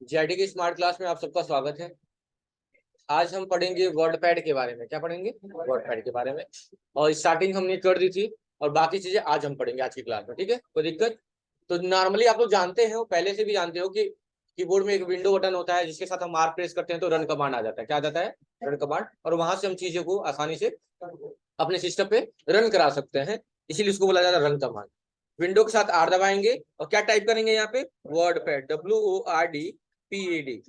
JD की smart class में आप सबका स्वागत है। आज हम पढ़ेंगे वर्ड पैड के बारे में। क्या पढ़ेंगे? वर्ड पैड के बारे में। और स्टार्टिंग हमने कर दी थी और बाकी चीजें आज हम पढ़ेंगे आज की क्लास में। ठीक है, कोई दिक्कत? तो नॉर्मली आप लोग जानते हो, पहले से भी जानते हो कि कीबोर्ड में एक विंडो बटन होता है जिसके साथ हम मार प्रेस करते हैं तो रन कमांड आ जाता है। क्या आ जाता है? Run command. और वहां से हम चीजों को आसानी से अपने सिस्टम पे रन करा सकते हैं, इसीलिए उसको बोला जाता है रन कमांड। विंडो के साथ आर दबाएंगे और क्या टाइप करेंगे यहाँ पे? Word pad, WORDPAD।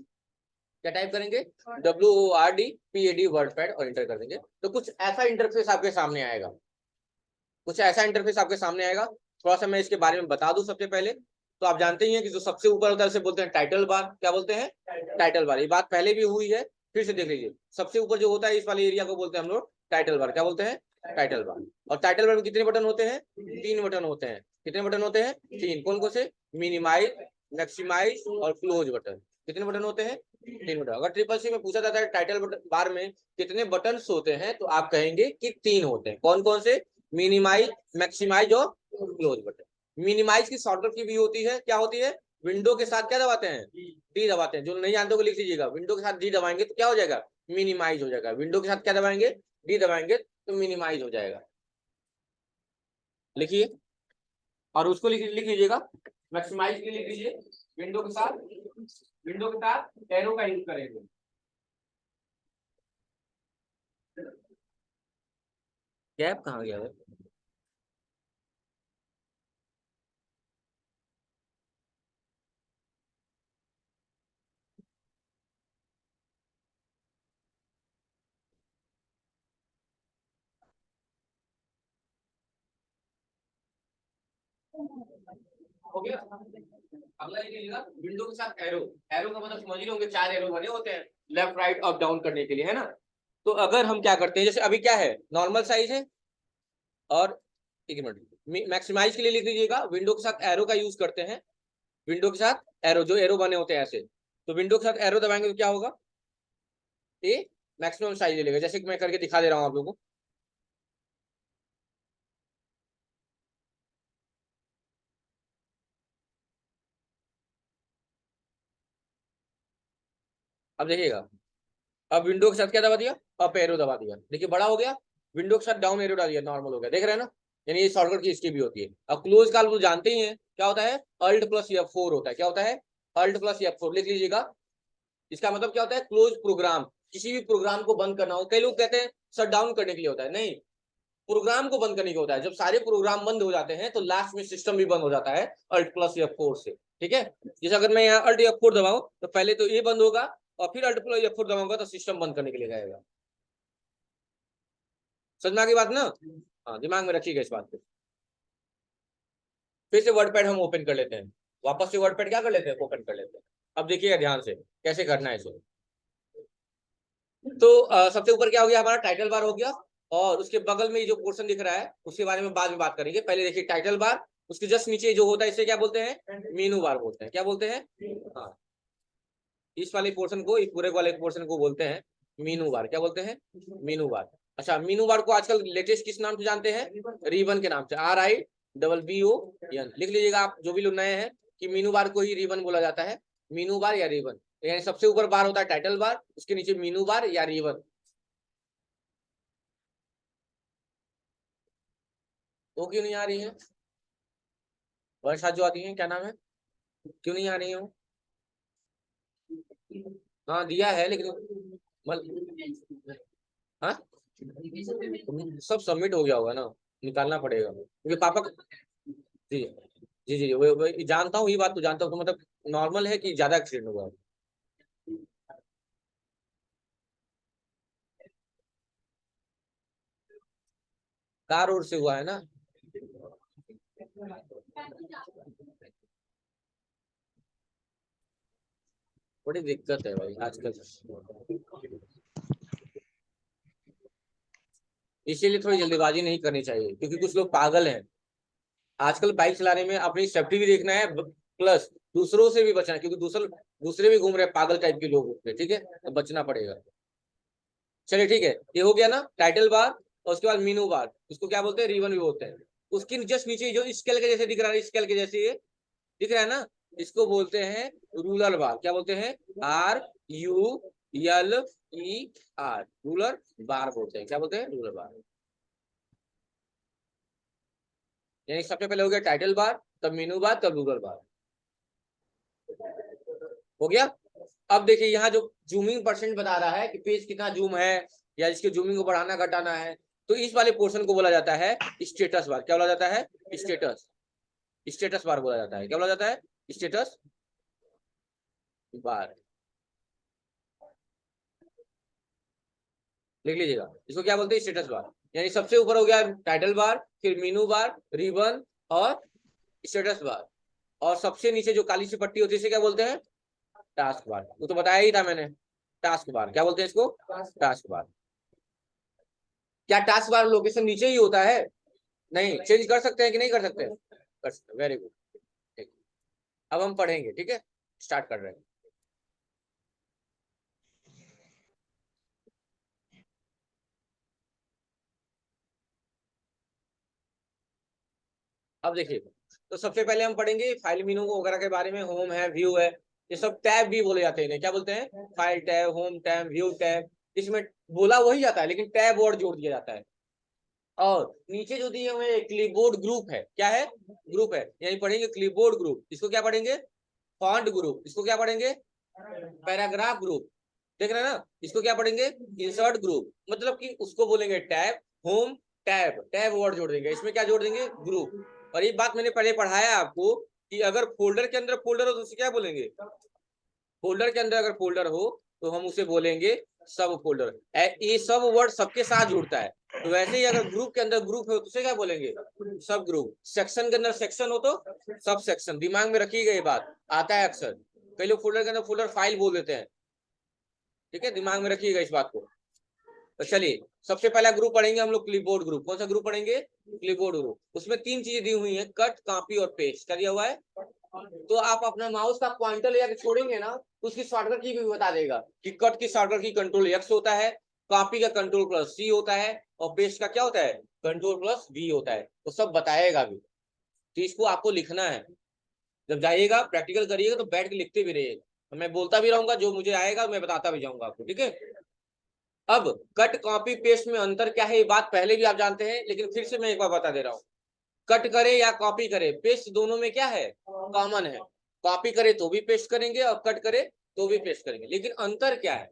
क्या टाइप करेंगे? WORDPAD वर्ड पैड और इंटर कर देंगे तो कुछ ऐसा इंटरफेस आपके सामने आएगा। कुछ ऐसा इंटरफेस आपके सामने आएगा। थोड़ा सा मैं इसके बारे में बता दूं। सबसे पहले तो आप जानते ही हैं कि जो सबसे ऊपर होता है उसे बोलते हैं टाइटल बार। क्या बोलते हैं? Title bar. ये बात पहले भी हुई है, फिर से देख लीजिए। सबसे ऊपर जो होता है इस वाले एरिया को बोलते हैं हम लोग टाइटल बार। क्या बोलते हैं? Title bar. और टाइटल बार में कितने बटन होते हैं? 3 बटन होते हैं। कितने बटन होते हैं? 3। कौन कौन से? मिनिमाइज, मैक्सिमाइज और क्लोज बटन। कितने बटन होते हैं? 3 बटन। अगर ट्रिपल सी में पूछा जाता है टाइटल बार में कितने बटन होते हैं तो आप कहेंगे कि 3 होते हैं। कौन कौन से? मिनिमाइज, मैक्सिमाइज और क्लोज बटन। मिनिमाइज की शॉर्टकट की भी होती है। क्या होती है? विंडो के साथ क्या दबाते हैं? डी दबाते हैं। जो नहीं जानते हो लिख लीजिएगा। विंडो के साथ डी दबाएंगे तो क्या हो जाएगा? मिनिमाइज हो जाएगा। विंडो के साथ क्या दबाएंगे? डी दबाएंगे तो मिनिमाइज हो जाएगा। लिखिए और उसको लिख लीजिएगा। मैक्सिमाइज के लिख लीजिए। विंडो के साथ एरो का यूज करेंगे। गैप कहाँ गया है? हो गया। अगला ये लीजिएगा, विंडो के साथ एरो। एरो का मतलब समझ रहे होंगे, 4 एरो बने होते हैं लेफ्ट राइट अप डाउन करने के लिए, है ना? तो अगर हम क्या करते हैं, जैसे अभी क्या है, नॉर्मल साइज है और एक मिनट मैक्सिमाइज के लिए लिख लीजिएगा। विंडो के साथ एरो का यूज करते हैं। विंडो के साथ एरो, जो एरो बने होते हैं ऐसे, तो विंडो के साथ एरो दबाएंगे तो क्या होगा? ये मैक्सिमम साइज ले लेगा, जैसे कि मैं करके दिखा दे रहा हूँ आप लोगों को। अब देखिएगा, अब विंडो के साथ क्या दबा दिया? अप एरो दबा दिया। देखिए बड़ा हो गया। विंडो के साथ डाउन एरो डाल दिया, नॉर्मल हो गया। देख रहे हैं ना? यानी ये शॉर्टकट की इसकी भी होती है। अब क्लोज का आप जानते ही हैं, क्या होता है? अल्ट प्लस F4 होता है। क्या होता है? अल्ट प्लस F4 लिख लीजिएगा। इसका मतलब क्या होता है? Close program. किसी भी प्रोग्राम को बंद करना हो, कई लोग कहते हैं शट डाउन करने के लिए होता है। नहीं, प्रोग्राम को बंद करने का होता है। जब सारे प्रोग्राम बंद हो जाते हैं तो लास्ट में सिस्टम भी बंद हो जाता है अल्ट प्लस F4 से। ठीक है? जैसे अगर मैं यहाँ अल्ट F4 दबाऊं तो पहले तो ये बंद होगा और फिर अल्ट प्लस F4 दबाऊंगा तो सिस्टम बंद करने के लिए जाएगा। समझ में आ गई बात ना? हाँ, दिमाग में रखिएगा इस बात को। फिर से वर्ड पैड हम ओपन कर लेते हैं। वापस से वर्ड पैड क्या कर लेते हैं? ओपन कर लेते हैं। अब देखिएगा ध्यान से कैसे करना है इसे। तो सबसे ऊपर क्या हो गया? हमारा टाइटल बार हो गया। और उसके बगल में जो पोर्शन दिख रहा है उसके बारे में बाद में बात करेंगे। पहले देखिए टाइटल बार, उसके जस्ट नीचे जो होता है इसे क्या बोलते हैं? मेनू बार बोलते हैं। क्या बोलते हैं? हाँ, इस वाले पोर्शन को, इस पूरे वाले पोर्शन को बोलते हैं मीनू बार। क्या बोलते हैं? मीनू बार। अच्छा, मीनू बार को आजकल लेटेस्ट किस नाम से जानते हैं? रिबन के नाम से। RIBBON लिख लीजिएगा आप, जो भी लोग नए हैं, कि मीनू बार को ही रिबन बोला जाता है। मीनू बार या रिबन, यानी सबसे ऊपर बार होता है टाइटल बार, उसके नीचे मीनू बार या रिबन। वो क्यों नहीं आ रही है? वर्षा जो आती है, क्या नाम है, क्यों नहीं आ रही है वो? हाँ दिया है लेकिन हाँ, सब सबमिट हो गया होगा ना, निकालना पड़ेगा क्योंकि पापा। जी जी जी, वो जानता हूँ, ये बात तो जानता हूँ। तो मतलब नॉर्मल है कि ज्यादा एक्सीडेंट हुआ है? कार ओर से हुआ है ना? बड़ी दिक्कत है भाई आजकल। इसीलिए थोड़ी जल्दीबाजी नहीं करनी चाहिए क्योंकि कुछ लोग पागल हैं। आजकल बाइक चलाने में अपनी सेफ्टी भी देखना है, प्लस दूसरों से भी बचना है, क्योंकि दूसरे भी घूम रहे हैं पागल टाइप के लोग उसमें। ठीक है, तो बचना पड़ेगा। चलिए ठीक है, ये हो गया ना टाइटल बार। और उसके बाद मीनू बार, उसको क्या बोलते हैं? रिबन भी बोलते हैं। उसके जस्ट नीचे जो स्केल के जैसे दिख रहा है, स्केल के जैसे ये दिख रहा है ना, इसको बोलते हैं रूलर बार। क्या बोलते हैं? RULER, रूलर बार बोलते हैं। क्या बोलते हैं? रूलर बार। यानी सबसे पहले हो गया टाइटल बार, तब मेनू बार, तब रूलर बार। हो गया। अब देखिए यहाँ जो जूमिंग परसेंट बता रहा है कि पेज कितना जूम है या इसके जूमिंग को बढ़ाना घटाना है, तो इस वाले पोर्शन को बोला जाता है स्टेटस बार। क्या बोला जाता है? स्टेटस बार बोला जाता है। क्या बोला जाता है? Status bar. लिख लीजिएगा, इसको क्या बोलते हैं? Status bar. यानी सबसे ऊपर हो गया टाइटल बार, फिर मेनू बार, रिबन और स्टेटस बार, और सबसे नीचे जो काली सी पट्टी होती है इसे क्या बोलते हैं? Task bar. वो तो बताया ही था मैंने, टास्क बार। क्या बोलते हैं इसको? Task bar. क्या टास्क बार लोकेशन नीचे ही होता है? नहीं, चेंज कर सकते हैं कि नहीं कर सकते? कर सकते। Very good. ठीक, अब हम पढ़ेंगे। ठीक है, स्टार्ट कर रहे हैं। अब देखिए, तो सबसे पहले हम पढ़ेंगे फाइल मेनू वगैरह के बारे में। होम है, व्यू है, ये सब टैब भी बोले जाते हैं। क्या बोलते हैं? File tab, home tab, view tab. इसमें बोला वही जाता है लेकिन टैब वर्ड जोड़ दिया जाता है। और नीचे जो दिए हुए क्लिपबोर्ड ग्रुप है। क्या है? ग्रुप है। यानी पढ़ेंगे क्लिपबोर्ड ग्रुप। इसको क्या पढ़ेंगे? Font group. इसको क्या पढ़ेंगे? Paragraph group. देख रहे हैं ना? इसको क्या पढ़ेंगे? Insert group. मतलब कि उसको बोलेंगे tab, home, tab, tab word जोड़ देंगे, इसमें क्या जोड़ देंगे? ग्रुप। और ये बात मैंने पहले पढ़ाया आपको कि अगर फोल्डर के अंदर फोल्डर हो तो उसे क्या बोलेंगे? फोल्डर के अंदर अगर फोल्डर हो तो हम उसे बोलेंगे सब फोल्डर। ये सब वर्ड सबके साथ जुड़ता है। तो वैसे ही अगर ग्रुप के अंदर ग्रुप हो तो उसे क्या बोलेंगे? सब ग्रुप। सेक्शन के अंदर सेक्शन हो तो सब सेक्शन। दिमाग में रखिएगा, ये बात आता है अक्सर। कई लोग फोल्डर के अंदर फोल्डर फाइल बोल देते हैं। ठीक है, दिमाग में रखिएगा इस बात को। तो चलिए, सबसे पहला ग्रुप पढ़ेंगे हम लोग क्लिपबोर्ड ग्रुप। कौन सा ग्रुप पढ़ेंगे? Clipboard group. उसमें तीन चीजें दी हुई है, कट, कॉपी और पेस्ट। क्या दिया हुआ है? तो आप अपना माउस का पॉइंटर लेकर छोड़ेंगे ना तो उसकी शॉर्टकट की भी बता देगा कि कट की शॉर्टकट की कंट्रोल एक्स होता है, कॉपी का कंट्रोल प्लस सी होता है, और पेस्ट का क्या होता है? कंट्रोल प्लस वी होता है। तो सब बताएगा भी। तो इसको आपको लिखना है। जब जाइएगा प्रैक्टिकल करिएगा तो बैठ के लिखते भी रहिएगा। तो मैं बोलता भी रहूंगा, जो मुझे आएगा मैं बताता भी जाऊंगा आपको। ठीक है। अब कट, कॉपी, पेस्ट में अंतर क्या है ये बात पहले भी आप जानते हैं, लेकिन फिर से मैं एक बार बता दे रहा हूँ। कट करे या कॉपी करे, पेस्ट दोनों में क्या है? कॉमन है। कॉपी करे तो भी पेस्ट करेंगे और कट करे तो भी पेस्ट करेंगे, लेकिन अंतर क्या है?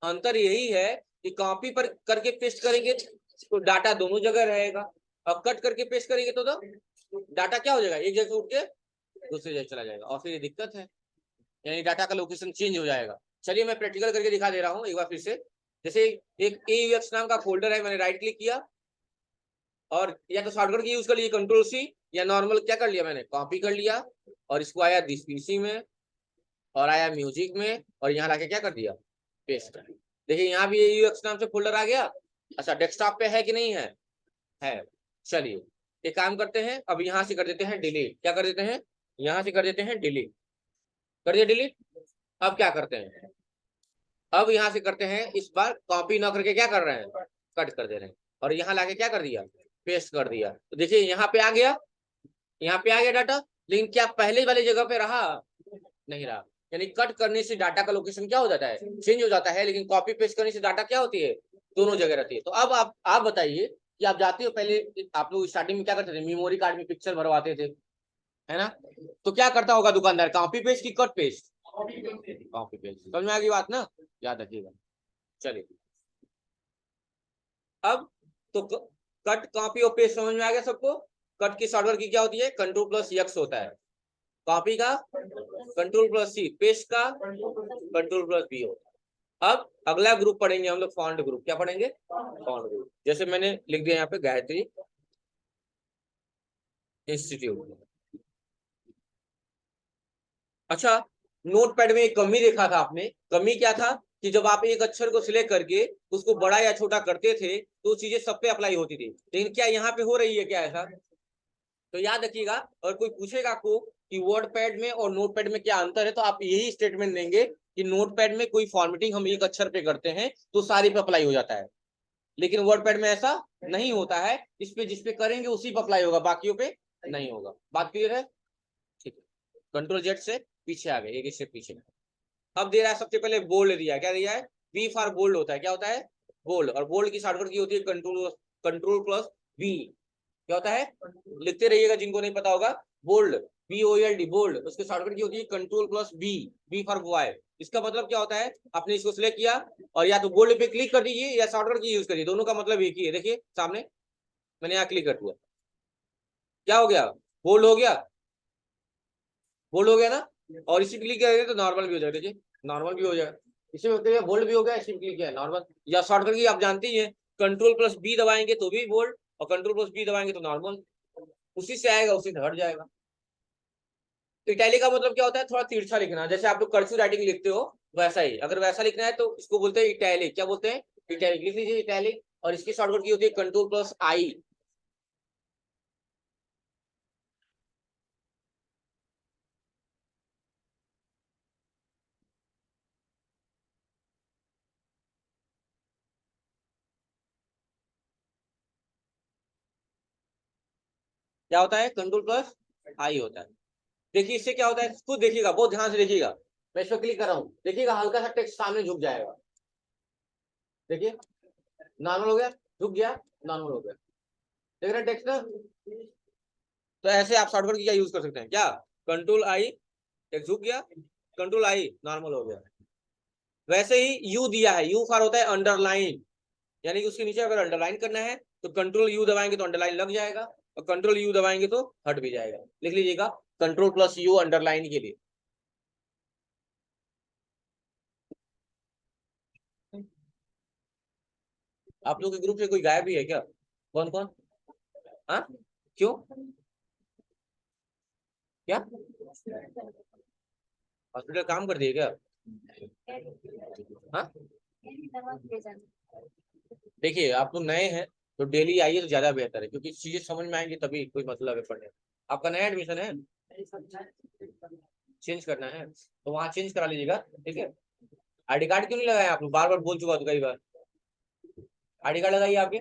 अंतर यही है कि कॉपी पर करके पेस्ट करेंगे तो डाटा दोनों जगह रहेगा, और कट करके पेस्ट करेंगे तो डाटा क्या हो जाएगा? एक जगह उठ के दूसरी जगह चला जाएगा, और फिर ये दिक्कत है। यानी डाटा का लोकेशन चेंज हो जाएगा। चलिए मैं प्रैक्टिकल करके दिखा दे रहा हूँ एक बार फिर से। जैसे एक AUX नाम का फोल्डर है, मैंने राइट क्लिक किया और या तो शॉर्टकट की यूज कर लिए कंट्रोल सी, या नॉर्मल क्या कर लिया मैंने? कॉपी कर लिया और इसको आया दिस पीसी में, और आया म्यूजिक में, और यहाँ लाके क्या कर दिया? पेस्ट कर दिया। देखिए यहाँ भी AUX नाम से फोल्डर आ गया। अच्छा, डेस्कटॉप पे है कि नहीं है? है। चलिए एक काम करते हैं, अब यहाँ से कर देते हैं डिलीट। क्या कर देते हैं? यहाँ से कर देते हैं डिलीट। कर दिया डिलीट। अब क्या करते हैं? अब यहाँ से करते हैं, इस बार कॉपी ना करके क्या कर रहे हैं? कट कर दे रहे हैं, और यहाँ लाके क्या कर दिया? पेस्ट कर दिया। तो देखिए यहाँ पे आ गया, यहाँ पे आ गया डाटा, लेकिन क्या पहले वाली जगह पे रहा? नहीं रहा। यानी कट करने से डाटा का लोकेशन क्या हो जाता है? चेंज हो जाता है, लेकिन कॉपी पेस्ट करने से डाटा क्या होती है? दोनों जगह रहती है। तो अब आप बताइए कि आप जाते हो, पहले आप लोग स्टार्टिंग में क्या करते थे? मेमोरी कार्ड में पिक्चर भरवाते थे, है ना? तो क्या करता होगा दुकानदार? कॉपी पेस्ट की कट पेस्ट? Copy paste. समझ में आ गई बात ना? याद रखिएगा। चलिए, अब तो कट, कॉपी और पेस्ट समझ में आ गया सबको? कट की शॉर्टकट की क्या होती है? कंट्रोल प्लस एक्स होता है। कॉपी का कंट्रोल प्लस सी, पेस्ट का कंट्रोल प्लस बी होता है। अब अगला ग्रुप पढ़ेंगे हम लोग, फॉन्ट ग्रुप। क्या पढ़ेंगे? Font group. जैसे मैंने लिख दिया यहाँ पे गायत्री इंस्टीट्यूट। अच्छा, नोटपैड में एक कमी देखा था आपने। कमी क्या था? कि जब आप एक अक्षर को सिलेक्ट करके उसको बड़ा या छोटा करते थे तो चीजें सब पे अप्लाई होती थी, लेकिन क्या यहाँ पे हो रही है क्या ऐसा? तो याद रखिएगा, और कोई पूछेगा आपको कि वर्डपैड में और नोटपैड में क्या अंतर है, तो आप यही स्टेटमेंट देंगे कि नोटपैड में कोई फॉर्मेटिंग हम एक अक्षर पे करते हैं तो सारी पे अप्लाई हो जाता है, लेकिन वर्डपैड में ऐसा नहीं होता है। इस पे जिस पे करेंगे उसी पे अप्लाई होगा, बाकियों पे नहीं होगा। बात क्लियर है? ठीक है। कंट्रोल जेड से पीछे आ गए, एक स्टेप पीछे। अब दे रहा है सबसे पहले बोल्ड दिया, क्या दिया है, बी फॉर बोल्ड होता है, क्या होता है, बोल्ड। और बोल्ड की शॉर्टकट की होती है कंट्रोल, कंट्रोल प्लस बी, क्या होता है, लिखते रहिएगा जिनको नहीं पता होगा, बोल्ड, BOLD बोल्ड, उसकी शॉर्टकट की होती है control plus B, B for boy. इसका मतलब क्या होता है, आपने इसको सिलेक्ट किया और या तो बोल्ड पे क्लिक कर दीजिए या शॉर्टकट की यूज करिए, दोनों का मतलब एक ही है। देखिए सामने मैंने यहाँ क्लिक कर दिया, क्या हो गया, बोल्ड हो गया, बोल्ड हो गया ना। और इसी क्लिक करेंगे तो नॉर्मल भी हो जाएगा, देखिए नॉर्मल भी हो जाएगा, इसी में बोल्ड भी हो गया, इसी में क्लिक किया नॉर्मल। या शॉर्टकट की आप जानते ही है, कंट्रोल प्लस बी दबाएंगे तो भी बोल्ड, और कंट्रोल प्लस बी दबाएंगे तो नॉर्मल, उसी से आएगा, उसी से हट जाएगा। तो इटैलिक का मतलब क्या होता है, थोड़ा तिरछा लिखना, जैसे आप लोग कर्सिव राइटिंग लिखते हो वैसा ही, अगर वैसा लिखना है तो इसको बोलते हैं इटैलिक, क्या बोलते हैं, इटैलिक, लिख लीजिए इटैलिक। और इसकी शॉर्टकट की होती है कंट्रोल प्लस आई। क्या होता है, कंट्रोल प्लस आई होता है। देखिए इससे क्या होता है, खुद देखिएगा, बहुत ध्यान से देखिएगा, मैं इस पर क्लिक कर रहा हूँ, देखिएगा हल्का सा टेक्स्ट सामने झुक जाएगा, देखिए नॉर्मल हो गया, झुक गया, नॉर्मल हो गया, देख रहे हैं टेक्स्ट ना। तो ऐसे आप शॉर्टकट की क्या यूज कर सकते हैं, क्या, कंट्रोल आई, टेक्स्ट झुक गया, कंट्रोल आई, नॉर्मल हो गया। वैसे ही यू दिया है, यू फॉर होता है अंडरलाइन, यानी कि उसके नीचे अगर अंडरलाइन करना है तो कंट्रोल यू दबाएंगे तो अंडरलाइन लग जाएगा, और कंट्रोल यू दबाएंगे तो हट भी जाएगा। लिख लीजिएगा कंट्रोल प्लस यू अंडरलाइन के लिए। आप लोग के ग्रुप से कोई गायब भी है क्या, कौन कौन, हाँ, क्यों, क्या, हॉस्पिटल काम कर दिए क्या, हाँ। देखिए आप लोग नए हैं तो डेली आइए तो ज्यादा बेहतर है, क्योंकि चीजें समझ में आएंगी तभी कोई मतलब है पढ़ने। आपका नया एडमिशन है, चेंज करना है तो वहाँ चेंज करा लीजिएगा, ठीक है। आईडी कार्ड क्यों नहीं लगाए आप लोग, बार बार बोल चुका तो कई बार, आईडी कार्ड लगाइए आपके।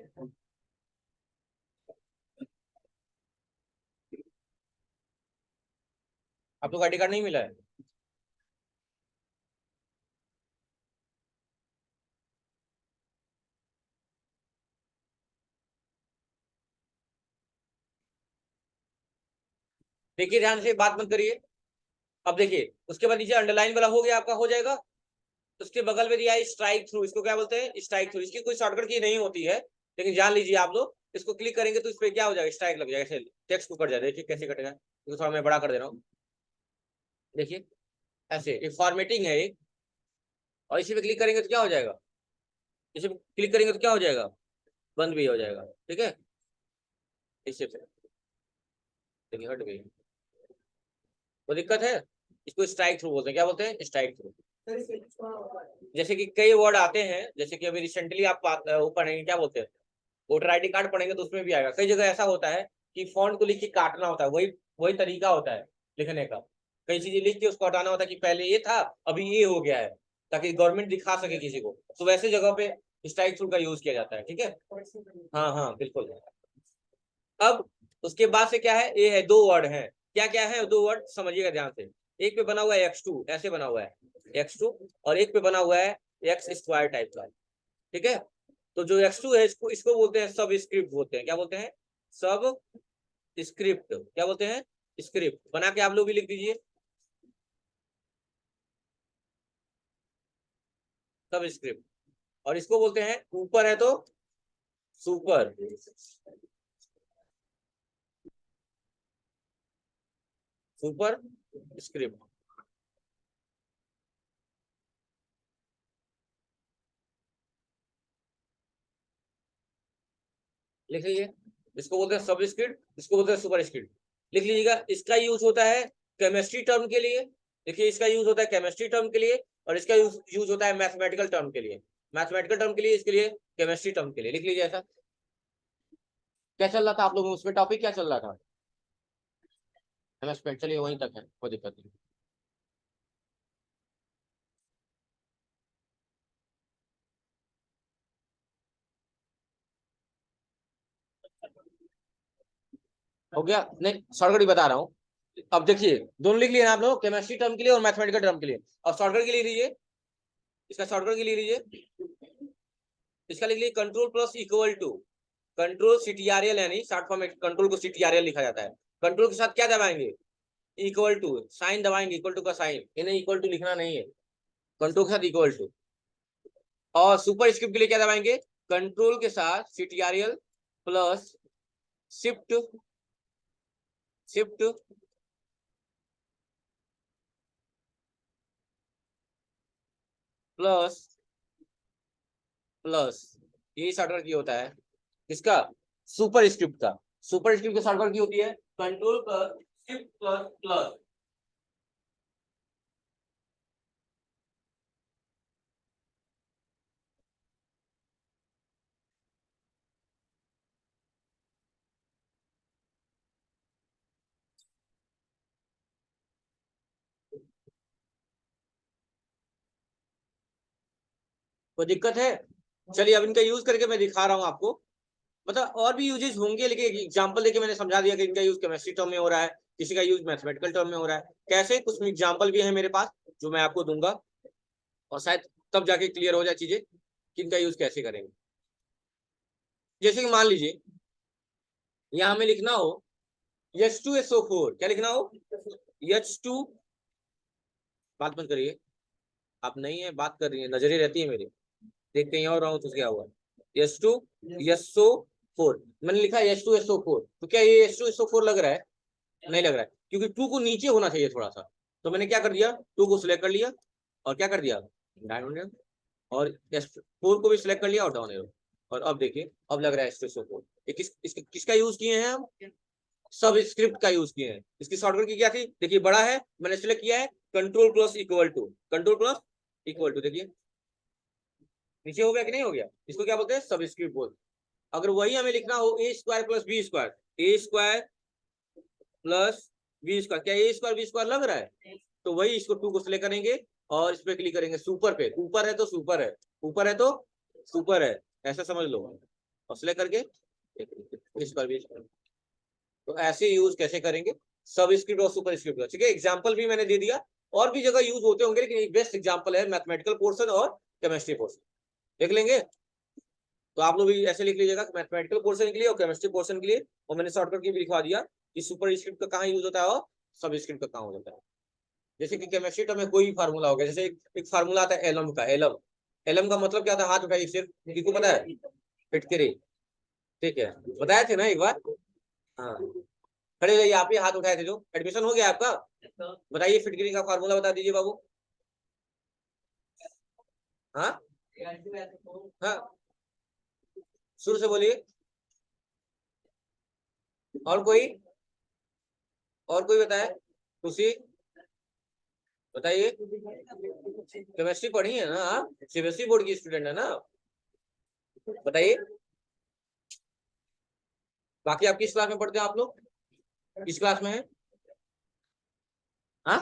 आप लोग आईडी कार्ड नहीं मिला है, देखिए ध्यान से बात मत करिए। अब देखिए उसके बाद नीचे अंडरलाइन वाला हो गया, आपका हो जाएगा। उसके बगल में दिया है स्ट्राइक थ्रू, इसको क्या बोलते हैं, स्ट्राइक थ्रू। इसकी कोई शॉर्टकट की नहीं होती है, लेकिन जान लीजिए आप लोग, इसको क्लिक करेंगे तो इस पर क्या हो जाएगा, स्ट्राइक लग जाएगा, ऐसे टेक्स्ट को कट जाएगा। देखिए कैसे कटेगा, इसको थोड़ा मैं बड़ा कर दे रहा हूँ, देखिए ऐसे एक फॉर्मेटिंग है एक। और इसी पे क्लिक करेंगे तो क्या हो जाएगा, इसी पे क्लिक करेंगे तो क्या हो जाएगा, बंद भी हो जाएगा, ठीक है। इससे पे देखिए हट गई, वो दिक्कत है। इसको स्ट्राइक थ्रू बोलते हैं, क्या बोलते हैं, स्ट्राइक थ्रू। जैसे कि कई वर्ड आते हैं, जैसे कि अभी रिसेंटली आप वो पढ़ेंगे, क्या बोलते हैं, वोटर आईडी कार्ड पढ़ेंगे तो उसमें भी आएगा। कई जगह ऐसा होता है कि फॉन्ट को लिख के काटना होता है, वही वही तरीका होता है लिखने का। कई चीजें लिख के उसको हटाना होता है कि पहले ये था अभी ये हो गया है, ताकि गवर्नमेंट दिखा सके किसी को, तो वैसे जगह पे स्ट्राइक थ्रू का यूज किया जाता है, ठीक है। हाँ हाँ बिल्कुल। अब उसके बाद से क्या है, ये है दो वर्ड है, क्या क्या है दो वर्ड समझिएगा ध्यान से। एक पे बना हुआ है x2, ऐसे बना हुआ है x2, और एक पे बना हुआ है एक्स स्क्वायर टाइप का, ठीक है। तो जो x2 है इसको इसको बोलते हैं सब स्क्रिप्ट, बोलते हैं क्या बोलते हैं, सब स्क्रिप्ट, क्या बोलते हैं, स्क्रिप्ट। बना के आप लोग भी लिख दीजिए, सब स्क्रिप्ट। और इसको बोलते हैं, ऊपर है तो सुपर, सुपर स्क्रिप्ट, लिख लीजिए। इसको बोलते हैं सब स्क्रिप्ट, इसको बोलते हैं सुपर स्क्रिप्ट। लिख लीजिएगा। इसका यूज होता है केमिस्ट्री टर्म के लिए, देखिए इसका यूज होता है केमिस्ट्री टर्म के लिए, और इसका यूज होता है मैथमेटिकल टर्म के लिए, मैथमेटिकल टर्म के लिए, इसके लिए केमिस्ट्री टर्म के लिए। लिख लीजिए ऐसा। क्या चल रहा था आप लोगों में उसमें, टॉपिक क्या चल रहा था, एमएसपेट, चलिए वहीं तक है, कोई दिक्कत नहीं। हो गया, नहीं शॉर्टकट ही बता रहा हूँ। अब देखिए दोनों लिख लिए ना आप लोग, केमिस्ट्री टर्म के लिए और मैथमेटिकल टर्म के लिए। और शॉर्टकट के लिए लीजिए, इसका शॉर्टकट के लिए लीजिए, इसका लिख लीजिए control plus equal to control CTRL, यानी शॉर्ट फॉर्म में कंट्रोल को सीटीआरएल लिखा जाता है। कंट्रोल के साथ क्या दबाएंगे, इक्वल टू साइन दबाएंगे, इक्वल टू का साइन, इन्हें इक्वल टू लिखना नहीं है, कंट्रोल के साथ इक्वल टू। और सुपर स्क्रिप्ट के लिए क्या दबाएंगे, कंट्रोल के साथ CTRL plus shift shift plus plus, यही शॉर्टकट की होता है किसका, सुपर स्क्रिप्ट का। सुपर स्क्रिप्ट की शॉर्टकट की होती है control plus shift plus plus. कोई दिक्कत है, चलिए अब इनका यूज करके मैं दिखा रहा हूँ आपको। मतलब और भी यूजेस होंगे, लेकिन एग्जांपल देके मैंने समझा दिया कि इनका यूज केमिस्ट्री टर्म में हो रहा है, किसी का यूज मैथमेटिकल टर्म में हो रहा है। कैसे, कुछ एग्जांपल भी है मेरे पास जो मैं आपको दूंगा, और शायद तब जाके क्लियर हो जाए चीजें कि इनका यूज कैसे करेंगे। जैसे कि मान लीजिए यहाँ हमें लिखना हो H2SO4, क्या लिखना हो, H2, बात बंद करिए, आप नहीं है बात कर रही है, नजरें रहती है मेरी, देख कहीं और रहा हूँ तो क्या हुआ। H2SO4 मैंने लिखा H2SO4, तो क्या ये H2SO4 लग रहा है, नहीं लग रहा है, क्योंकि 2 को नीचे होना चाहिए थोड़ा सा। तो मैंने क्या कर दिया, 2 को सिलेक्ट कर लिया और क्या कर दिया, डाउन एरो, और S4 को भी सिलेक्ट कर लिया और डाउन एरो। और अब देखिए अब लग रहा है H2SO4। किसका यूज किए हैं हम, सब स्क्रिप्ट का यूज किए हैं। इसकी शॉर्टकट की क्या थी, देखिए बड़ा है, मैंने सिलेक्ट किया है control plus equal to, control plus equal to, देखिए नीचे हो गया कि नहीं हो गया, इसको क्या बोलते हैं, सब स्क्रिप्ट बोलते हैं। अगर वही हमें लिखना हो ए स्क्वायर प्लस बी स्क्वायर, ए स्क्वायर प्लस बी स्क्वायर, क्या ए स्क्वायर बी स्क्वायर लग रहा है, तो वही इसको 2 को सिलेक्ट करेंगे और इस पे क्लिक करेंगे, सुपर पे, ऊपर है तो सुपर है, ऊपर है तो सुपर है, ऐसा समझ लो, और सिलेक्ट करके ए स्क्वायर बी स्क्वायर। तो ऐसे यूज कैसे करेंगे, सब स्क्रिप्ट और सुपर स्क्रिप्ट का, ठीक है। एग्जाम्पल भी मैंने दे दिया, और भी जगह यूज होते होंगे, लेकिन एक बेस्ट एग्जाम्पल है मैथमेटिकल पोर्शन और केमिस्ट्री पोर्शन, देख लेंगे। तो आप लोग भी ऐसे लिख लीजिएगा मैथमेटिकल पोर्शन के लिए और केमिस्ट्री पोर्शन के लिए। और मैंने शॉर्टकट की भी लिखवा दिया कि सुपर स्क्रिप्ट का कहाँ यूज होता है और सब स्क्रिप्ट का कहाँ हो जाता है। जैसे कि केमिस्ट्री तो में कोई फार्मूला हो गया, जैसे एक फार्मूला आता है एलम का, एलम, एलम का मतलब क्या था, हाथ उठाइए सिर्फ, किसको पता है, फिटकरी, ठीक है, बताए थे ना एक बार, हाँ, खड़े रहिए, आप ही हाथ उठाए थे जो, एडमिशन हो गया आपका, बताइए फिटकरी का फार्मूला बता दीजिए बाबू। हाँ हाँ, शुरू से बोलिए, और कोई, और कोई बताए, खुशी बताइए, केमिस्ट्री पढ़ी है ना आप, सीबीएसई बोर्ड की स्टूडेंट है ना, बताइए। बाकी आप किस क्लास में पढ़ते हैं आप लोग, किस क्लास में है, हाँ,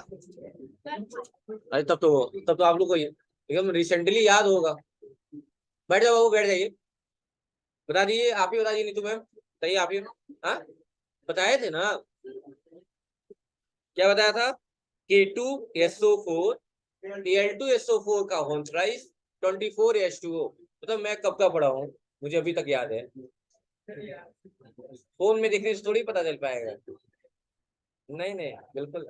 अरे तब तो आप लोग को एकदम रिसेंटली याद होगा। बैठ जाओ बाबू, बैठ जाइए, बता दीजिए, आप ही बता दीजिए, नीतू मैम बताइए, आप ही, हाँ, बताए थे ना, क्या बताया था, K2SO4 Al2SO4 का होमोथराइज 24H2O। मतलब मैं कब का पढ़ा हूँ, मुझे अभी तक याद है, फोन में देखने से थोड़ी पता चल पाएगा, नहीं नहीं बिल्कुल।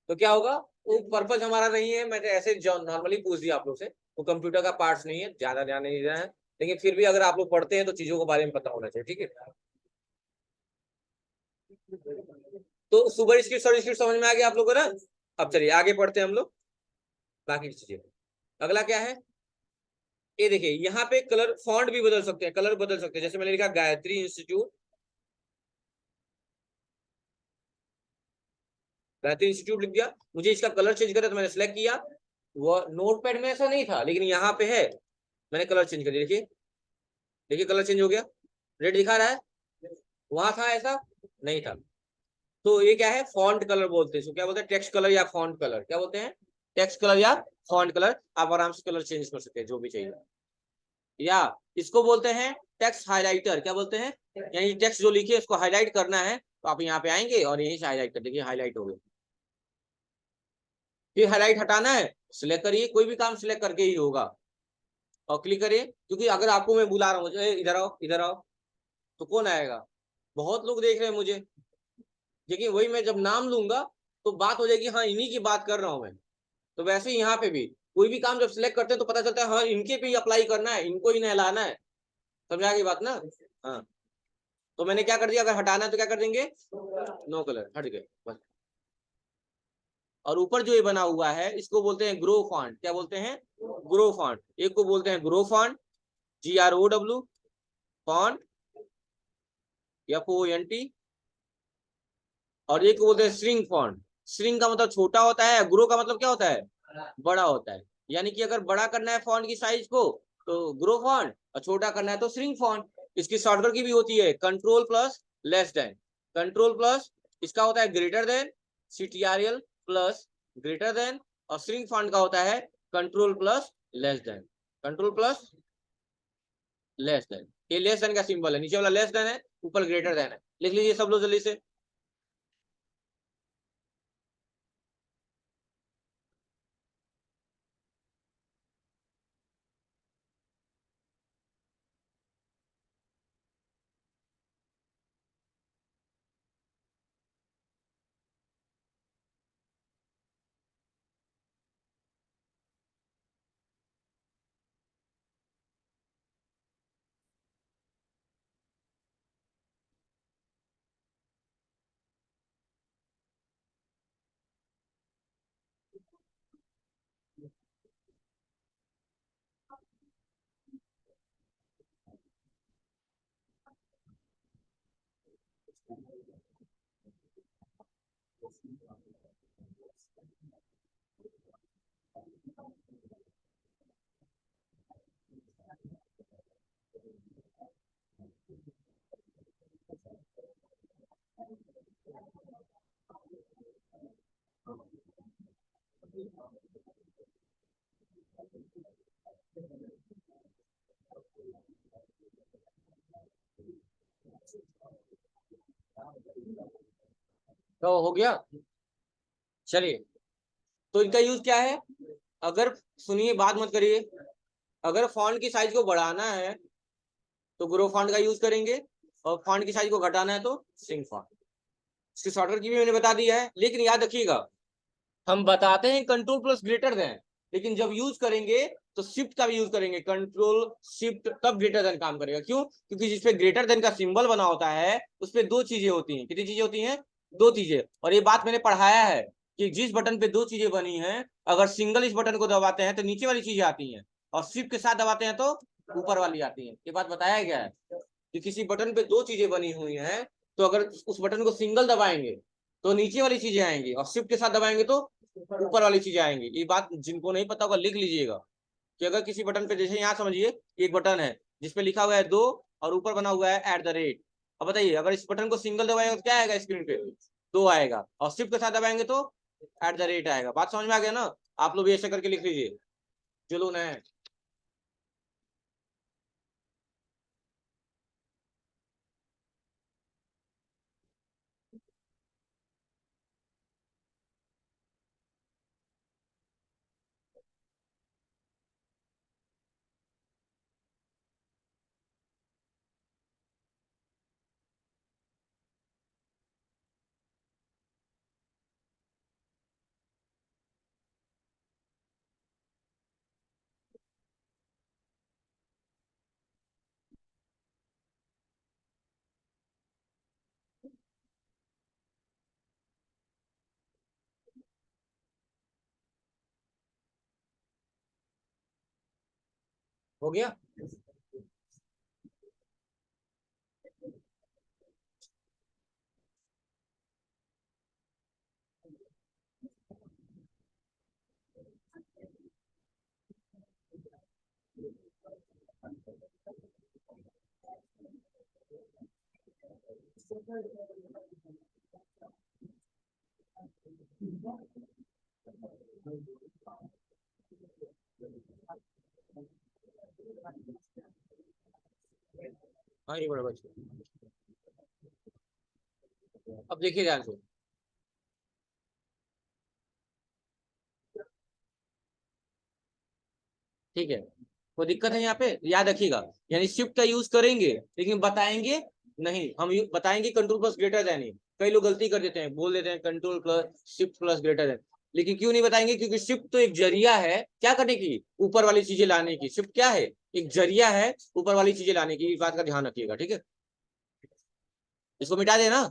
तो क्या होगा, वो पर्पज हमारा नहीं है, मैंने ऐसे नॉर्मली पूछ दिया आप लोग से, वो कंप्यूटर का पार्ट्स नहीं है, ज्यादा ध्यान नहीं देना है, लेकिन फिर भी अगर आप लोग पढ़ते हैं तो चीजों के बारे में पता होना चाहिए, ठीक है। तो सुपर स्क्रिप्ट सब स्क्रिप्ट समझ में आ गया आप लोगों को ना। अब चलिए आगे पढ़ते हैं हम लोग बाकी चीजें। अगला क्या है, ये देखिए यहाँ पे कलर फॉन्ट भी बदल सकते हैं, कलर बदल सकते हैं, जैसे मैंने लिखा गायत्री इंस्टीट्यूट, गायत्री इंस्टीट्यूट लिख दिया, मुझे इसका कलर चेंज करा तो मैंने सेलेक्ट किया, वो नोटपैड में ऐसा नहीं था लेकिन यहाँ पे है, मैंने कलर चेंज कर दिया, देखिए देखिए कलर चेंज हो गया, रेड दिखा रहा है, वहां था ऐसा नहीं था। तो ये क्या है, फॉन्ट कलर बोलते हैं इसको, क्या बोलते हैं, टेक्स्ट कलर या फॉन्ट कलर, क्या बोलते हैं, टेक्स्ट कलर या फॉन्ट कलर। आप आराम से कलर चेंज कर सकते हैं जो भी चाहिए, या इसको बोलते हैं टेक्स्ट हाइलाइटर, क्या बोलते हैं, यानी टेक्स्ट जो लिखे उसको हाईलाइट करना है तो आप यहाँ पे आएंगे और यहीं से हाईलाइट कर देखिए, हाईलाइट हो गया। फिर हाईलाइट हटाना है, सिलेक्ट करिए, कोई भी काम सिलेक्ट करके ही होगा और क्लिक करिए। क्योंकि अगर आपको मैं बुला रहा हूँ इधर आओ इधर आओ, तो कौन आएगा? बहुत लोग देख रहे हैं मुझे, लेकिन वही मैं जब नाम लूंगा तो बात हो जाएगी, हाँ इन्हीं की बात कर रहा हूँ मैं। तो वैसे ही यहाँ पे भी कोई भी काम जब सिलेक्ट करते हैं तो पता चलता है हाँ इनके पे ही अप्लाई करना है, इनको ही नहलाना है। समझा गई बात ना? हाँ, तो मैंने क्या कर दिया, अगर हटाना है तो क्या कर देंगे, नो कलर, हट गए बस। और ऊपर जो ये बना हुआ है इसको बोलते हैं ग्रो फॉन्ट। क्या बोलते हैं? Grow font. एक को बोलते हैं grow font, GROW font, FONT। और एक को बोलते हैं श्रिंक फॉन्ट। श्रिंक का मतलब छोटा होता है, ग्रो का मतलब क्या होता है, बड़ा होता है। यानी कि अगर बड़ा करना है फॉन्ट की साइज को तो ग्रो फॉन्ट, और छोटा करना है तो श्रिंक फॉन्ट। इसकी शॉर्टकट की भी होती है control plus less than. Control plus इसका होता है greater than, CTRL plus greater then. और श्रिंक फॉन्ट का होता है control plus less than. Control plus less than, ये लेस देन का सिंबल है, नीचे वाला लेस देन है, ऊपर ग्रेटर देन है। लिख लीजिए सब लोग जल्दी से। तो हो गया। चलिए, तो इनका यूज क्या है? अगर, सुनिए बात मत करिए, अगर फॉन्ट की साइज को बढ़ाना है तो ग्रो फॉन्ट का यूज करेंगे, और फॉन्ट की साइज को घटाना है तो श्रिंक फॉन्ट। इसकी शॉर्टकट की भी मैंने बता दिया है, लेकिन याद रखिएगा हम बताते हैं कंट्रोल प्लस ग्रेटर देन, लेकिन जब यूज करेंगे तो शिफ्ट का भी यूज करेंगे। कंट्रोल शिफ्ट तब ग्रेटर देन काम करेगा। क्यों? क्योंकि जिसपे ग्रेटर देन का सिंबल बना होता है उस पे दो चीजें होती हैं। कितनी चीजें होती हैं? दो चीजें। और ये बात मैंने पढ़ाया है कि जिस बटन पे दो चीजें बनी हैं, अगर सिंगल इस बटन को दबाते हैं तो नीचे वाली चीजें आती हैं, और शिफ्ट के साथ दबाते हैं तो ऊपर वाली आती है। ये बात बताया गया है कि किसी बटन पे दो चीजें बनी हुई हैं, तो अगर उस बटन को सिंगल दबाएंगे तो नीचे वाली चीजें आएंगी, और शिफ्ट के साथ दबाएंगे तो ऊपर वाली चीजें आएंगी। ये बात जिनको नहीं पता होगा लिख लीजिएगा कि अगर किसी बटन पे, जैसे यहाँ समझिए एक बटन है जिसपे लिखा हुआ है दो और ऊपर बना हुआ है @। अब बताइए अगर इस बटन को सिंगल दबाएगा तो क्या आएगा स्क्रीन पे? दो आएगा, और शिफ्ट के साथ दबाएंगे तो @ आएगा। बात समझ में आ गया ना? आप लोग भी ऐसे करके लिख लीजिए जो लोग नए हैं। हो गया। हाँ ये बड़ा बच्चा। देखिए ध्यान से, ठीक है, कोई दिक्कत है यहाँ पे, याद रखिएगा। यानी शिफ्ट का यूज करेंगे लेकिन बताएंगे नहीं, हम बताएंगे कंट्रोल प्लस ग्रेटर देन ही। कई लोग गलती कर देते हैं, बोल देते हैं control plus shift plus greater than, लेकिन क्यों नहीं बताएंगे? क्योंकि शिफ्ट तो एक जरिया है क्या करने की, ऊपर वाली चीजें लाने की। शिफ्ट क्या है? एक जरिया है ऊपर वाली चीजें लाने की, इस बात का ध्यान रखिएगा, ठीक है। इसको मिटा देना।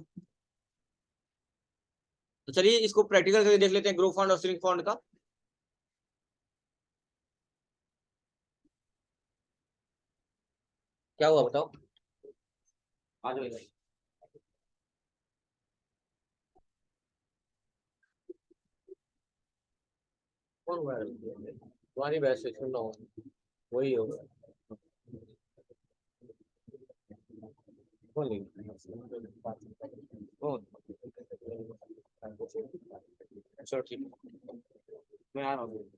तो चलिए इसको प्रैक्टिकल करके देख लेते हैं, ग्रुप फंड और सिलिंग फंड का। क्या हुआ बताओ, आ जाओ इधर। कौन हुआ है? तुम्हारी बहस से सुन रहा हूँ, वही होगा। कौन नहीं? कौन? चलो ठीक है, मैं आ रहा हूँ।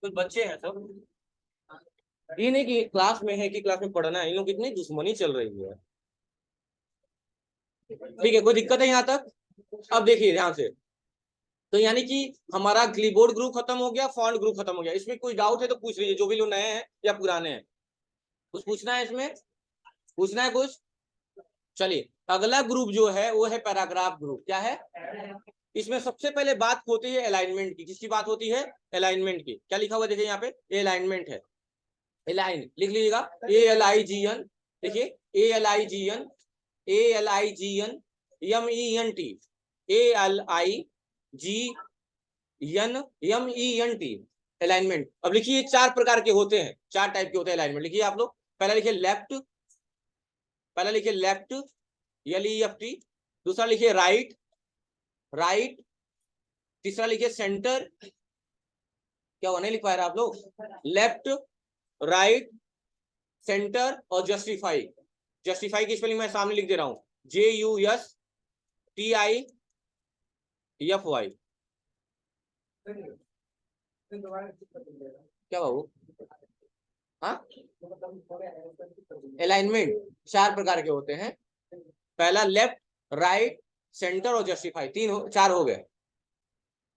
कुछ बच्चे हैं सब, ये नहीं कि क्लास में है कि क्लास में पढ़ना है, इन लोग की इतनी दुश्मनी चल रही है। ठीक है, कोई दिक्कत है यहाँ तक? अब देखिए ध्यान से, तो यानी कि हमारा क्लीबोर्ड ग्रुप खत्म हो गया, फॉन्ट ग्रुप खत्म हो गया। इसमें कोई डाउट है तो पूछ लीजिए, जो भी लोग नए हैं या पुराने हैं। कुछ पूछना है इसमें? पूछना है कुछ? चलिए, अगला ग्रुप जो है वो है पैराग्राफ ग्रुप। क्या है? इसमें सबसे पहले बात होती है अलाइनमेंट की। किसकी बात होती है? अलाइनमेंट की। क्या लिखा हुआ देखिए यहाँ पे, ये अलाइनमेंट है। अलाइन लिख लीजिएगा, ALIGN। देखिए ALIGN, ALIGN MENT, ALIGN alignment. अब लिखिए चार प्रकार के होते हैं, चार टाइप के होते हैं अलाइनमेंट। लिखिए आप लोग, पहला लिखिए लेफ्ट, पहला लिखिए लेफ्ट LEFT, दूसरा लिखिए राइट, राइट, तीसरा लिखिए सेंटर। क्या हुआ, नहीं लिख पा रहे आप लोग? लेफ्ट, राइट, सेंटर और जस्टिफाई। जस्टिफाई की स्पेलिंग मैं सामने लिख दे रहा हूं, JUSTIFY। क्या बाबू? हाँ, अलाइनमेंट 4 प्रकार के होते हैं। पहला लेफ्ट, राइट, सेंटर और जस्टिफाई, 4 हो गए।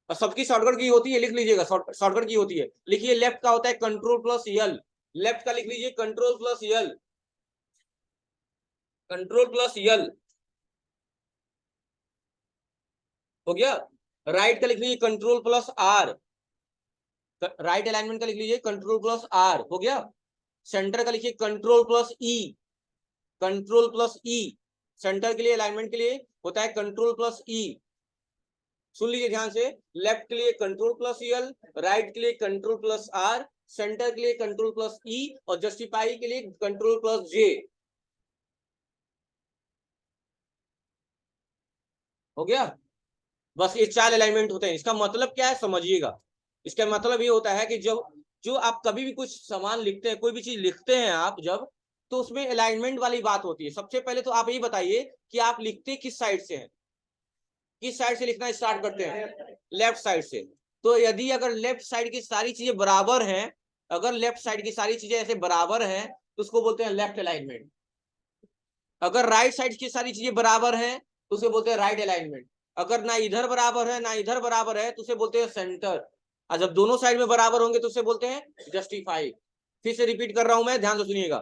और सबकी शॉर्टकट की होती है, लिख लीजिएगा, शॉर्टकट की होती है। लिखिए लेफ्ट का होता है कंट्रोल प्लस यल, लेफ्ट का लिख लीजिए control plus L, control plus L हो गया। राइट का लिख लीजिए control plus R, right alignment का लिख लीजिए कंट्रोल प्लस आर हो गया। सेंटर का लिखिए कंट्रोल प्लस ई, कंट्रोल प्लस ई, सेंटर के लिए अलाइनमेंट के लिए होता है कंट्रोल प्लस ई। सुन लीजिए ध्यान से, लेफ्ट के लिए कंट्रोल प्लस यल, राइट के लिए कंट्रोल प्लस आर, सेंटर के लिए कंट्रोल प्लस ई और जस्टिफाई के लिए कंट्रोल प्लस जे। हो गया। बस ये 4 अलाइनमेंट होते हैं। इसका मतलब क्या है समझिएगा। इसका मतलब ये होता है कि जब जो आप कभी भी कुछ सामान लिखते हैं, कोई भी चीज लिखते हैं आप जब, तो उसमें अलाइनमेंट वाली बात होती है। सबसे पहले तो आप ये बताइए कि आप लिखते किस साइड से हैं, किस साइड से लिखना स्टार्ट करते हैं? लेफ्ट साइड से। तो यदि अगर लेफ्ट साइड की सारी चीजें बराबर हैं, अगर लेफ्ट साइड की सारी चीजें ऐसे बराबर हैं तो उसको बोलते हैं लेफ्ट अलाइनमेंट। अगर राइट साइड की सारी चीजें बराबर हैं तो उसे बोलते हैं राइट अलाइनमेंट। अगर ना इधर बराबर है ना इधर बराबर है तो उसे बोलते हैं सेंटर। और जब दोनों साइड में बराबर होंगे तो उसे बोलते हैं जस्टिफाई। फिर से रिपीट कर रहा हूं मैं, ध्यान से सुनिएगा।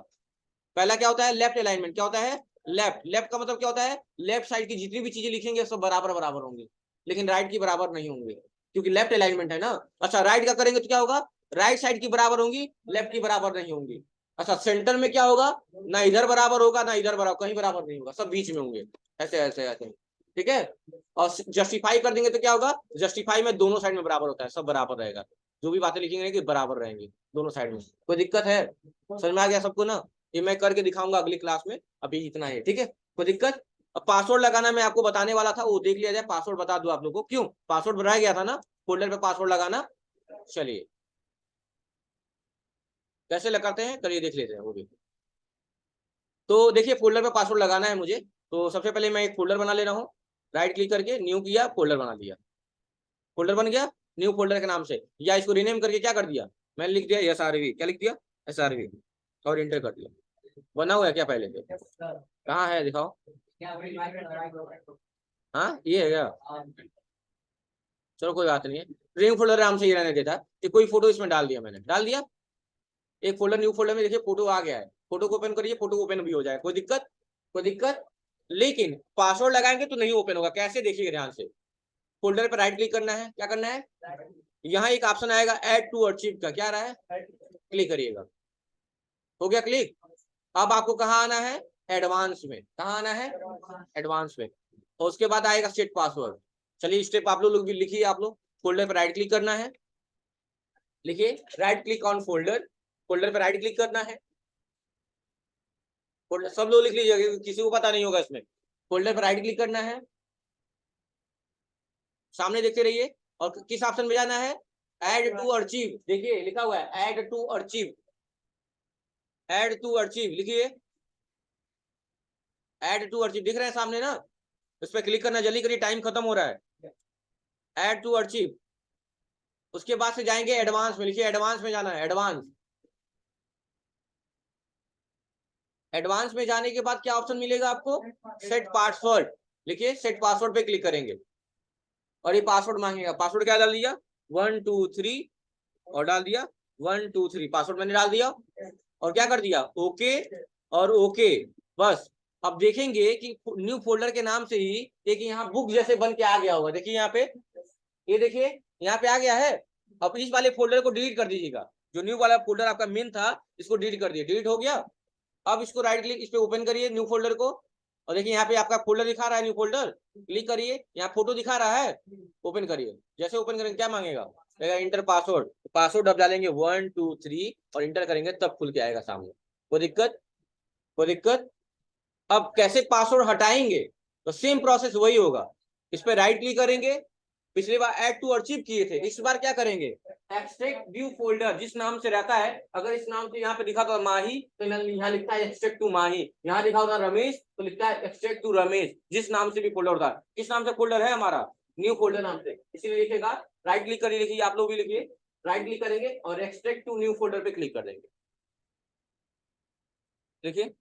पहला क्या होता है? Left alignment. क्या होता है? लेफ्ट। लेफ्ट का मतलब क्या होता है? लेफ्ट साइड की जितनी भी चीजें लिखेंगे सब बराबर बराबर होंगे, लेकिन राइट की बराबर नहीं होंगे, क्योंकि लेफ्ट अलाइनमेंट है ना। अच्छा, राइट का करेंगे तो क्या होगा? राइट साइड की बराबर होंगी, लेफ्ट की बराबर नहीं होंगी। अच्छा, सेंटर में क्या होगा? ना इधर बराबर होगा ना इधर बराबर, कहीं बराबर नहीं होगा, सब बीच में होंगे, ऐसे ऐसे ऐसे। ठीक है। और जस्टिफाई कर देंगे तो क्या होगा? जस्टिफाई में दोनों साइड में बराबर होता है, सब बराबर रहेगा। जो भी बातें लिखेंगे कि बराबर रहेंगे दोनों साइड में। कोई दिक्कत है? समझ में आ गया सबको ना? ये मैं करके दिखाऊंगा अगली क्लास में, अभी इतना है। ठीक है, कोई दिक्कत? अब पासवर्ड लगाना मैं आपको बताने वाला था, वो देख लिया जाए। पासवर्ड बता दूं आप लोगों को, क्यों पासवर्ड बनाया गया था ना, फोल्डर पे पासवर्ड लगाना। चलिए कैसे लगाते हैं करिए, देख लेते हैं वो भी। तो देखिए फोल्डर पे पासवर्ड लगाना है मुझे, तो सबसे पहले मैं एक फोल्डर बना ले रहा हूँ। राइट क्लिक करके न्यू किया, फोल्डर बना दिया। फोल्डर बन गया न्यू फोल्डर के नाम से, या इसको रीनेम करके क्या कर दिया, मैंने लिख दिया SRV। क्या लिख दिया? SRV, और इंटर कर दिया। बना हुआ है क्या पहले से? कहाँ है दिखाओ। हाँ ये है क्या? चलो कोई बात नहीं है, ड्रीम फोल्डर नाम से ही रहने देता। कि कोई फोटो इसमें डाल दिया, मैंने डाल दिया एक फोल्डर, न्यू फोल्डर में देखिए फोटो आ गया है। फोटो को ओपन करिए, फोटो ओपन भी हो जाए, कोई दिक्कत? कोई दिक्कत? लेकिन पासवर्ड लगाएंगे तो नहीं ओपन होगा। कैसे? देखिए ध्यान से, फोल्डर पर राइट क्लिक करना है। क्या करना है? यहाँ एक ऑप्शन आएगा ऐड टू अर्चिव का, क्या आ रहा है? क्लिक करिएगा। हो गया क्लिक। अब आपको कहाँ आना है? एडवांस में। कहाँ आना है? एडवांस में। और उसके बाद आएगा सेट पासवर्ड। चलिए स्टेप आप लोग भी लिखिए। आप लोग फोल्डर पर राइट क्लिक करना है, लिखिए right click on folder, folder पर राइट क्लिक करना है। फोल्डर सब लोग लिख लीजिएगा, किसी को पता नहीं होगा इसमें। फोल्डर पर राइट क्लिक करना है, सामने देखते रहिए, और किस ऑप्शन में जाना है? Add to archive. देखिए लिखा हुआ है add to archive, add to archive लिखिए। ऐड टू अर्चिव दिख रहे हैं सामने ना, उस पर क्लिक करना, जल्दी करिए टाइम खत्म हो रहा है। Add to archive. उसके बाद से जाएंगे एडवांस में, लिखिए एडवांस में जाना है, एडवांस। एडवांस में जाने के बाद क्या ऑप्शन मिलेगा आपको? Set password. लिखिए सेट पासवर्ड पे क्लिक करेंगे, और ये पासवर्ड मांगेगा। पासवर्ड क्या डाल दिया? 1 2 3, और डाल दिया 1 2 3, पासवर्ड मैंने डाल दिया। और क्या कर दिया? ओके और ओके, बस। अब देखेंगे कि न्यू फोल्डर के नाम से ही एक यहाँ बुक जैसे बन के आ गया होगा। देखिए यहाँ पे, ये देखिए यहाँ पे आ गया है। अब इस वाले फोल्डर को डिलीट कर दीजिएगा, जो न्यू वाला फोल्डर आपका मेन था, इसको डिलीट कर दिया। डिलीट हो गया। अब इसको राइट क्लिक, इस पे ओपन करिए न्यू फोल्डर को, और देखिए यहाँ पे आपका फोल्डर दिखा रहा है न्यू फोल्डर। क्लिक करिए, यहाँ फोटो दिखा रहा है, ओपन करिए। जैसे ओपन करेंगे क्या मांगेगा? Inter password. पासवर्ड अब डालेंगे 1 2 3 और इंटर करेंगे, तब खुल के आएगा सामने। कोई दिक्कत? कोई दिक्कत? अब कैसे पासवर्ड हटाएंगे? तो सेम प्रोसेस वही होगा। इस पे राइट क्लिक करेंगे, पिछली बार ऐड टू अर्चिव किए थे, इस बार क्या करेंगे? एक्सट्रैक्ट व्यू फोल्डर जिस नाम से रहता है, अगर इस नाम से यहाँ पे लिखा था माही, तो यहाँ लिखता है एक्सट्रैक्ट टू माही। यहाँ लिखा होता रमेश, तो लिखता है एक्सट्रैक्ट टू रमेश। जिस नाम से भी फोल्डर होता है, किस नाम से फोल्डर है हमारा? न्यू फोल्डर नाम से, इसीलिए लिखेगा। राइट क्लिक करिए, लिखिए आप लोग भी लिखिए राइट क्लिक करेंगे और एक्सट्रैक्ट टू न्यू फोल्डर पे क्लिक कर देंगे। देखिए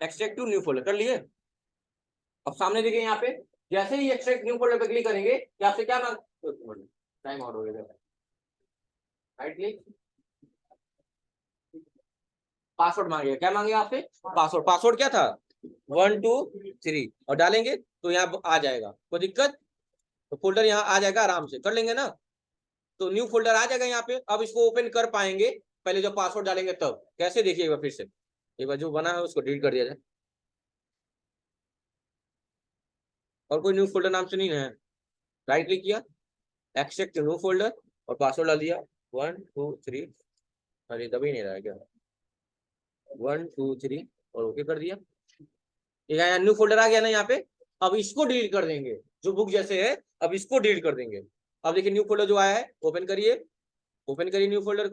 एक्सट्रैक्ट टू न्यू फोल्डर कर लिए। अब सामने देखिए यहाँ पे जैसे ही एक्सट्रैक्ट न्यू फोल्डर पे क्लिक करेंगे कि आपसे क्या मांग, टाइम आउट हो गया, राइट क्लिक, पासवर्ड मांगेगा। क्या मांगे आपसे? पासवर्ड। पासवर्ड क्या था? 1 2 3 और डालेंगे तो यहाँ आ जाएगा। कोई दिक्कत? तो फोल्डर यहाँ आ जाएगा, आराम से कर लेंगे ना। तो न्यू फोल्डर आ जाएगा यहाँ पे। अब इसको ओपन कर पाएंगे पहले जब पासवर्ड डालेंगे तब। कैसे? देखिएगा फिर से, एक बार जो बना है उसको डिलीट कर दिया जाए। और कोई न्यू फोल्डर नाम से नहीं है। राइट क्लिक किया, एक्सट्रैक्ट न्यू फोल्डर और पासवर्ड डाल दिया 1 2 3। अरे दबी नहीं रहा है क्या? 1 2 3 और ओके कर दिया। यहाँ न्यू फोल्डर आ गया ना यहाँ पे। अब इसको डिलीट कर देंगे जो बुक जैसे है, अब इसको डिलीट कर देंगे। अब देखिए न्यू फोल्डर जो आया है, ओपन करिए, ओपन करिए न्यू फोल्डर को।